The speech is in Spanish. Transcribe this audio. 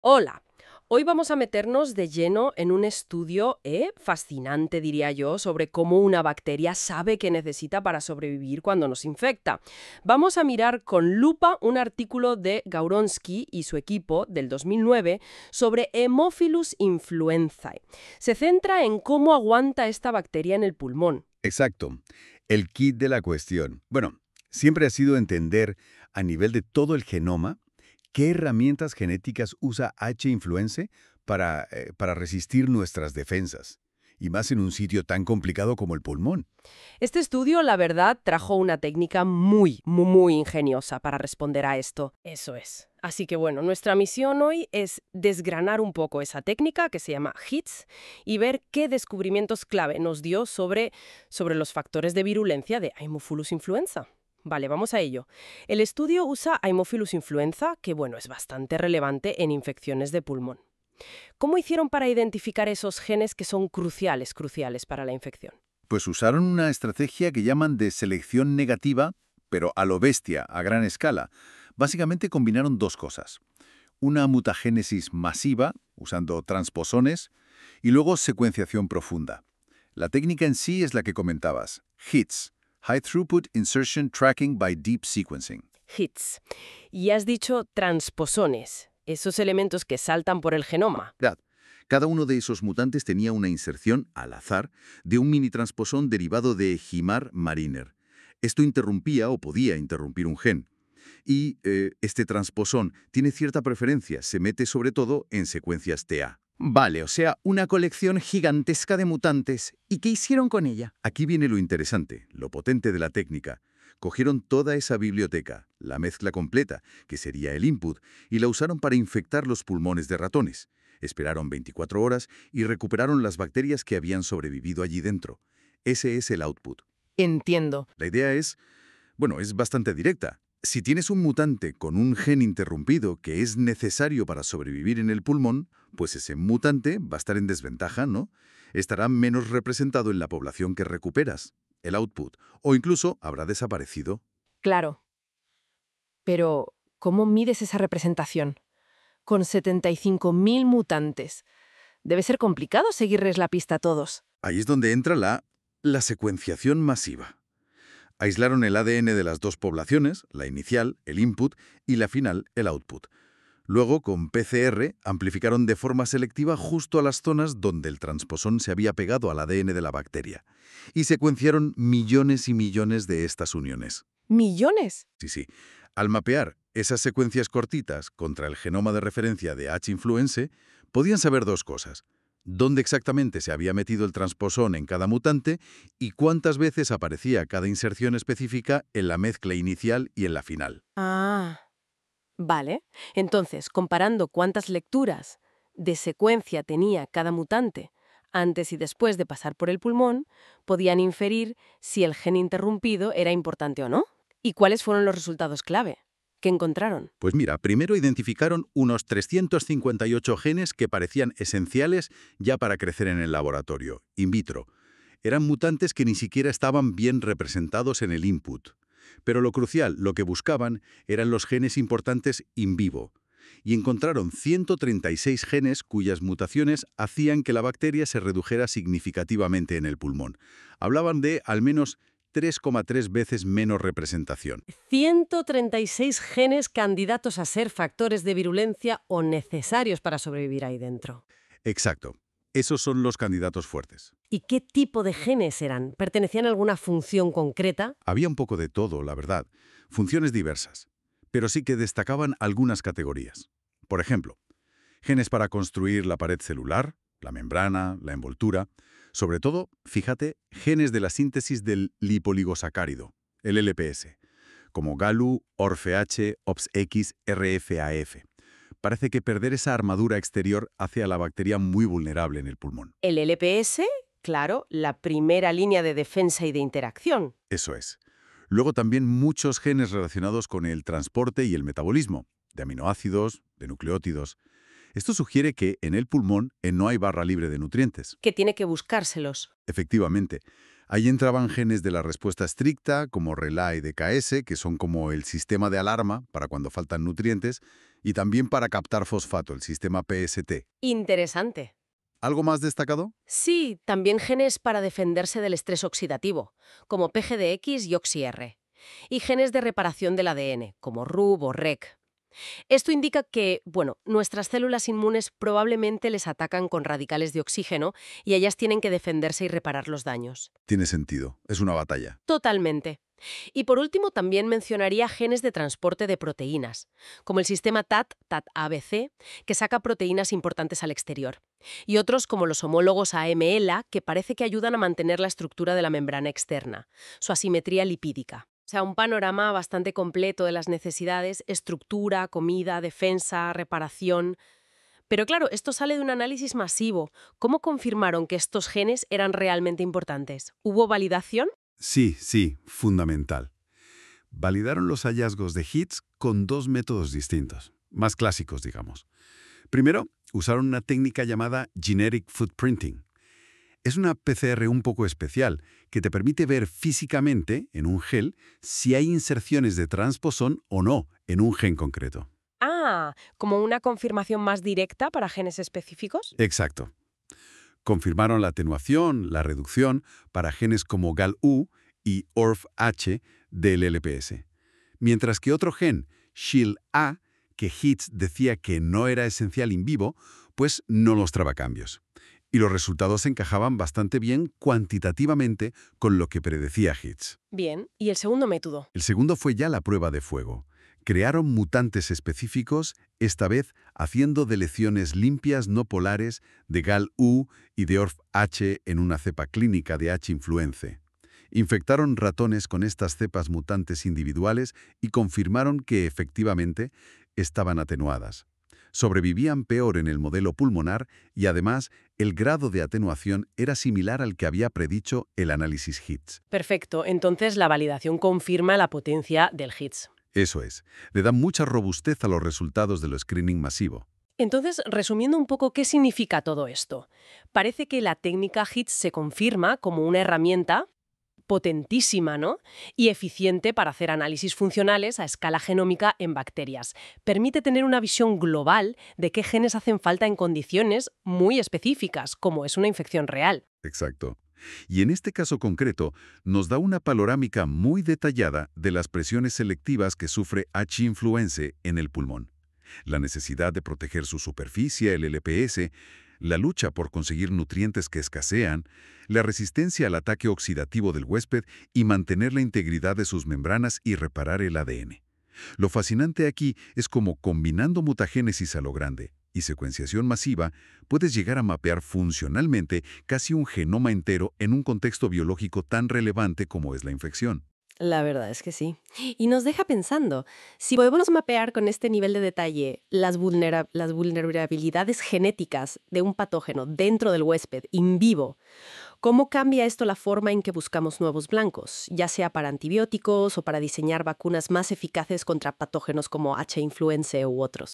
Hola, hoy vamos a meternos de lleno en un estudio fascinante, diría yo, sobre cómo una bacteria sabe qué necesita para sobrevivir cuando nos infecta. Vamos a mirar con lupa un artículo de Gauronsky y su equipo del 2009 sobre Haemophilus influenzae. Se centra en cómo aguanta esta bacteria en el pulmón. Exacto. El kit de la cuestión. Bueno, siempre ha sido entender a nivel de todo el genoma qué herramientas genéticas usa H. influenzae para resistir nuestras defensas, y más en un sitio tan complicado como el pulmón. Este estudio, la verdad, trajo una técnica muy ingeniosa para responder a esto. Eso es. Así que bueno, nuestra misión hoy es desgranar un poco esa técnica que se llama HITS y ver qué descubrimientos clave nos dio sobre los factores de virulencia de Haemophilus influenza. Vale, vamos a ello. El estudio usa Haemophilus influenza, que bueno, es bastante relevante en infecciones de pulmón. ¿Cómo hicieron para identificar esos genes que son cruciales para la infección? Pues usaron una estrategia que llaman de selección negativa, pero a lo bestia, a gran escala. Básicamente combinaron dos cosas. Una mutagénesis masiva, usando transposones, y luego secuenciación profunda. La técnica en sí es la que comentabas, HITS, High Throughput Insertion Tracking by Deep Sequencing. Hits. Y has dicho transposones, esos elementos que saltan por el genoma. Verdad. Cada uno de esos mutantes tenía una inserción, al azar, de un mini-transposón derivado de Himar mariner. Esto interrumpía o podía interrumpir un gen. Y este transposón tiene cierta preferencia, se mete sobre todo en secuencias TA. Vale, o sea, una colección gigantesca de mutantes. ¿Y qué hicieron con ella? Aquí viene lo interesante, lo potente de la técnica. Cogieron toda esa biblioteca, la mezcla completa, que sería el input, y la usaron para infectar los pulmones de ratones. Esperaron 24 horas y recuperaron las bacterias que habían sobrevivido allí dentro. Ese es el output. Entiendo. La idea es, bueno, es bastante directa. Si tienes un mutante con un gen interrumpido que es necesario para sobrevivir en el pulmón, pues ese mutante va a estar en desventaja, ¿no? Estará menos representado en la población que recuperas, el output, o incluso habrá desaparecido. Claro. Pero, ¿cómo mides esa representación? Con 75.000 mutantes. Debe ser complicado seguirles la pista a todos. Ahí es donde entra la secuenciación masiva. Aislaron el ADN de las dos poblaciones, la inicial, el input, y la final, el output. Luego, con PCR, amplificaron de forma selectiva justo a las zonas donde el transposón se había pegado al ADN de la bacteria. Y secuenciaron millones y millones de estas uniones. ¿Millones? Sí, sí. Al mapear esas secuencias cortitas contra el genoma de referencia de H. influenzae, podían saber dos cosas. Dónde exactamente se había metido el transposón en cada mutante y cuántas veces aparecía cada inserción específica en la mezcla inicial y en la final. Ah, vale. Entonces, comparando cuántas lecturas de secuencia tenía cada mutante antes y después de pasar por el pulmón, podían inferir si el gen interrumpido era importante o no. ¿Y cuáles fueron los resultados clave? ¿Qué encontraron? Pues mira, primero identificaron unos 358 genes que parecían esenciales ya para crecer en el laboratorio, in vitro. Eran mutantes que ni siquiera estaban bien representados en el input. Pero lo crucial, lo que buscaban, eran los genes importantes in vivo. Y encontraron 136 genes cuyas mutaciones hacían que la bacteria se redujera significativamente en el pulmón. Hablaban de al menos 3,3 veces menos representación. 136 genes candidatos a ser factores de virulencia o necesarios para sobrevivir ahí dentro. Exacto. Esos son los candidatos fuertes. ¿Y qué tipo de genes eran? ¿Pertenecían a alguna función concreta? Había un poco de todo, la verdad. Funciones diversas. Pero sí que destacaban algunas categorías. Por ejemplo, genes para construir la pared celular, la membrana, la envoltura. Sobre todo, fíjate, genes de la síntesis del lipoligosacárido, el LPS, como GALU, ORFH, OPSX, RFAF. Parece que perder esa armadura exterior hace a la bacteria muy vulnerable en el pulmón. El LPS, claro, la primera línea de defensa y de interacción. Eso es. Luego también muchos genes relacionados con el transporte y el metabolismo, de aminoácidos, de nucleótidos. Esto sugiere que en el pulmón no hay barra libre de nutrientes. Que tiene que buscárselos. Efectivamente, ahí entraban genes de la respuesta estricta, como RELA y DKS, que son como el sistema de alarma para cuando faltan nutrientes, Y también para captar fosfato, el sistema PST. Interesante. ¿Algo más destacado? Sí, también genes para defenderse del estrés oxidativo, como PGDX y OxyR. Y genes de reparación del ADN, como RUB o REC. Esto indica que, bueno, nuestras células inmunes probablemente les atacan con radicales de oxígeno y ellas tienen que defenderse y reparar los daños. Tiene sentido. Es una batalla. Totalmente. Y por último, también mencionaría genes de transporte de proteínas, como el sistema TAT, TAT-ABC, que saca proteínas importantes al exterior, y otros como los homólogos AMELA, que parece que ayudan a mantener la estructura de la membrana externa, su asimetría lipídica. O sea, un panorama bastante completo de las necesidades: estructura, comida, defensa, reparación. Pero claro, esto sale de un análisis masivo. ¿Cómo confirmaron que estos genes eran realmente importantes? ¿Hubo validación? Sí, fundamental. Validaron los hallazgos de hits con dos métodos distintos, más clásicos, digamos. Primero, usaron una técnica llamada Genetic Footprinting. Es una PCR un poco especial que te permite ver físicamente, en un gel, si hay inserciones de transposón o no en un gen concreto. Ah, ¿como una confirmación más directa para genes específicos? Exacto. Confirmaron la atenuación, la reducción, para genes como GAL-U y ORF-H del LPS. Mientras que otro gen, SHIELD-A, que Hitz decía que no era esencial in vivo, pues no mostraba cambios. Y los resultados encajaban bastante bien cuantitativamente con lo que predecía Hitz. Bien, ¿y el segundo método? El segundo fue ya la prueba de fuego. Crearon mutantes específicos, esta vez haciendo deleciones limpias no polares de GAL-U y de ORF-H en una cepa clínica de H-influenza. Infectaron ratones con estas cepas mutantes individuales y confirmaron que efectivamente estaban atenuadas. Sobrevivían peor en el modelo pulmonar y además el grado de atenuación era similar al que había predicho el análisis Hitz. Perfecto, entonces la validación confirma la potencia del HITS. Eso es, le da mucha robustez a los resultados del screening masivo. Entonces, resumiendo un poco qué significa todo esto, parece que la técnica HITS se confirma como una herramienta potentísima, ¿no? Y eficiente para hacer análisis funcionales a escala genómica en bacterias. Permite tener una visión global de qué genes hacen falta en condiciones muy específicas, como es una infección real. Exacto. Y en este caso concreto, nos da una panorámica muy detallada de las presiones selectivas que sufre H-influenza en el pulmón. La necesidad de proteger su superficie, el LPS, la lucha por conseguir nutrientes que escasean, la resistencia al ataque oxidativo del huésped y mantener la integridad de sus membranas y reparar el ADN. Lo fascinante aquí es cómo combinando mutagénesis a lo grande y secuenciación masiva, puedes llegar a mapear funcionalmente casi un genoma entero en un contexto biológico tan relevante como es la infección. La verdad es que sí. Y nos deja pensando, si podemos mapear con este nivel de detalle las vulnerabilidades genéticas de un patógeno dentro del huésped, in vivo, ¿cómo cambia esto la forma en que buscamos nuevos blancos, ya sea para antibióticos o para diseñar vacunas más eficaces contra patógenos como H-influenza u otros?